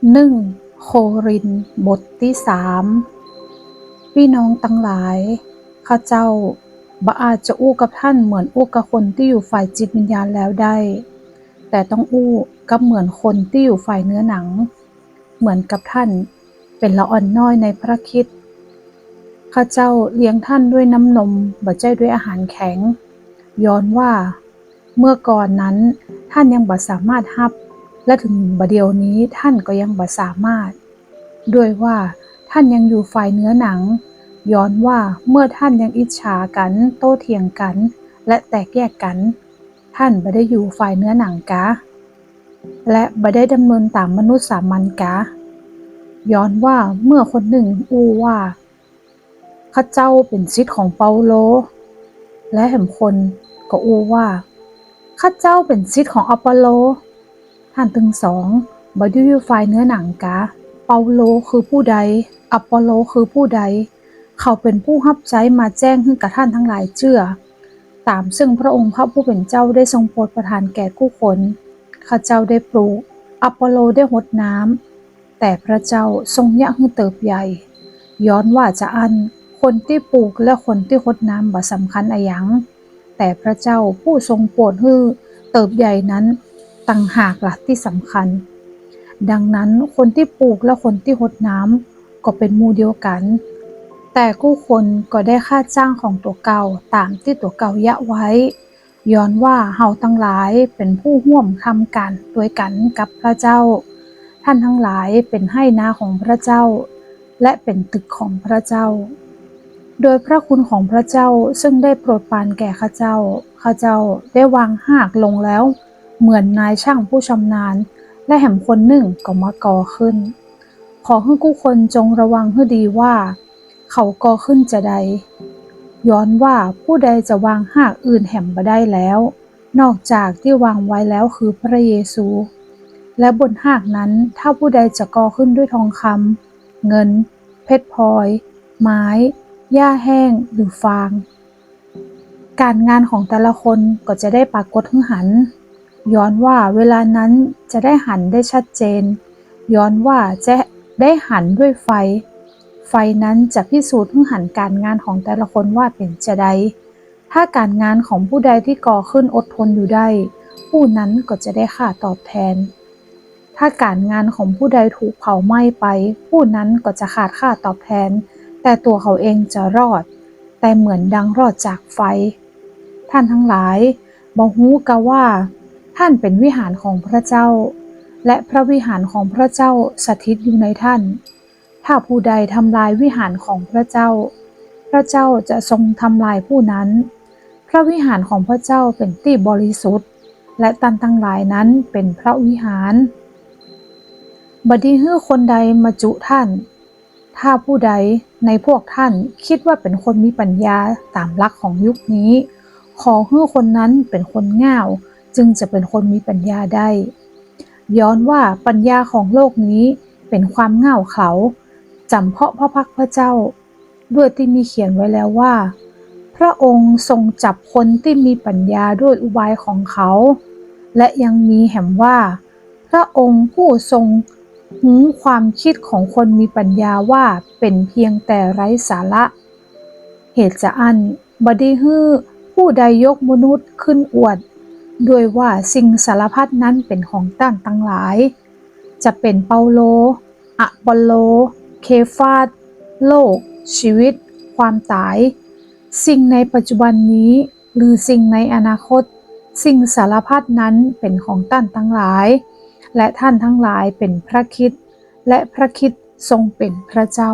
1 โครินธ์บทที่ 3 พี่น้องทั้งหลายข้าเจ้าบ่อาจจะอู้กับท่านเหมือนอู้กับคนที่อยู่ฝ่ายจิตวิญญาณแล้วได้แต่ต้องอู้กับเหมือนคนที่อยู่ฝ่ายเนื้อหนังเหมือนกับท่านเป็นละอ่อนน้อยในพระคริสต์ข้าเจ้าเลี้ยงท่านด้วยน้ำนมบ่ใช่ด้วยอาหารแข็งย้อนว่าเมื่อก่อนนั้นท่านยังบ่สามารถรับและถึงบัดเดี๋ยวนี้ท่านก็ยังบ่สามารถด้วยว่าท่านยังอยู่ฝ่ายเนื้อหนังย้อนว่าเมื่อท่านยังอิจฉากันโต้เถียงกันและแตกแยกกันท่านบ่ได้อยู่ฝ่ายเนื้อหนังกะและบ่ได้ดำเนินตามมนุษย์สามัญกะย้อนว่าเมื่อคนหนึ่งอู้ว่าข้าเจ้าเป็นศิษย์ของเปาโลและแห่งคนก็อู้ว่าข้าเจ้าเป็นศิษย์ของอปอลโลท่านทั้งสองบ่ได้อยู่ฝ่ายเนื้อหนังกะเปาโลคือผู้ใดอปอลโลคือผู้ใดเขาเป็นผู้รับใช้มาแจ้งให้กับท่านทั้งหลายเชื่อตามซึ่งพระองค์พระผู้เป็นเจ้าได้ทรงโปรดประทานแก่ผู้คนข้าเจ้าได้ปลูกอปอลโลได้รดน้ำแต่พระเจ้าทรงยะให้เติบใหญ่ย้อนว่าจะอันคนที่ปลูกและคนที่รดน้ำบ่สำคัญอะหยังแต่พระเจ้าผู้ทรงโปรดให้เติบใหญ่นั้นต่างหากล่ะที่สำคัญดังนั้นคนที่ปลูกและคนที่รดน้ำก็เป็นหมู่เดียวกันแต่ผู้คนก็ได้ค่าจ้างของตัวเก่าตามที่ตัวเก่ายะไว้ย้อนว่าเฮาทั้งหลายเป็นผู้ร่วมทำกันด้วยกันกับพระเจ้าท่านทั้งหลายเป็นให้นาของพระเจ้าและเป็นตึกของพระเจ้าโดยพระคุณของพระเจ้าซึ่งได้โปรดปรานแก่ข้าเจ้าได้วางหากลงแล้วเหมือนนายช่างผู้ชำนาญและแห่งคนหนึ่งก็มาก่อขึ้นขอให้ผู้คนจงระวังให้ดีว่าเขาก่อขึ้นจะใดย้อนว่าผู้ใดจะวางหากอื่นแห่งบ่ได้แล้วนอกจากที่วางไว้แล้วคือพระเยซูและบนหากนั้นถ้าผู้ใดจะก่อขึ้นด้วยทองคำเงินเพชรพลอยไม้หญ้าแห้งหรือฟางการงานของแต่ละคนก็จะได้ปรากฏให้หันย้อนว่าเวลานั้นจะได้หันได้ชัดเจนย้อนว่าจะได้หันด้วยไฟนั้นจะพิสูจน์ให้หันการงานของแต่ละคนว่าเป็นจะใดถ้าการงานของผู้ใดที่ก่อขึ้นอดทนอยู่ได้ผู้นั้นก็จะได้ค่าตอบแทนถ้าการงานของผู้ใดถูกเผาไหม้ไปผู้นั้นก็จะขาดค่าตอบแทนแต่ตัวเขาเองจะรอดแต่เหมือนดังรอดจากไฟท่านทั้งหลายบ่ฮู้กะว่าท่านเป็นวิหารของพระเจ้าและพระวิหารของพระเจ้าสถิตอยู่ในท่านถ้าผู้ใดทำลายวิหารของพระเจ้าพระเจ้าจะทรงทำลายผู้นั้นพระวิหารของพระเจ้าเป็นที่บริสุทธิ์และท่านทั้งหลายนั้นเป็นพระวิหารบัดนี้ฮื้อคนใดมาจุท่านถ้าผู้ใดในพวกท่านคิดว่าเป็นคนมีปัญญาตามหลักของยุคนี้ขอให้คนนั้นเป็นคนง่าวจึงจะเป็นคนมีปัญญาได้ย้อนว่าปัญญาของโลกนี้เป็นความง่าวเขาจำเพาะพระพักพระเจ้าด้วยที่มีเขียนไว้แล้วว่าพระองค์ทรงจับคนที่มีปัญญาด้วยอุบายของเขาและยังมีแห่งว่าพระองค์ผู้ทรงหูความคิดของคนมีปัญญาว่าเป็นเพียงแต่ไร้สาระเหตุจะอันบ่ได้ฮื้อผู้ใดยกมนุษย์ขึ้นอวดด้วยว่าสิ่งสารพัดนั้นเป็นของท่านทั้งหลายจะเป็นเปาโลอะปอลโลเคฟาสโลกชีวิตความตายสิ่งในปัจจุบันนี้หรือสิ่งในอนาคตสิ่งสารพัดนั้นเป็นของท่านทั้งหลายและท่านทั้งหลายเป็นพระคริสต์และพระคริสต์ทรงเป็นพระเจ้า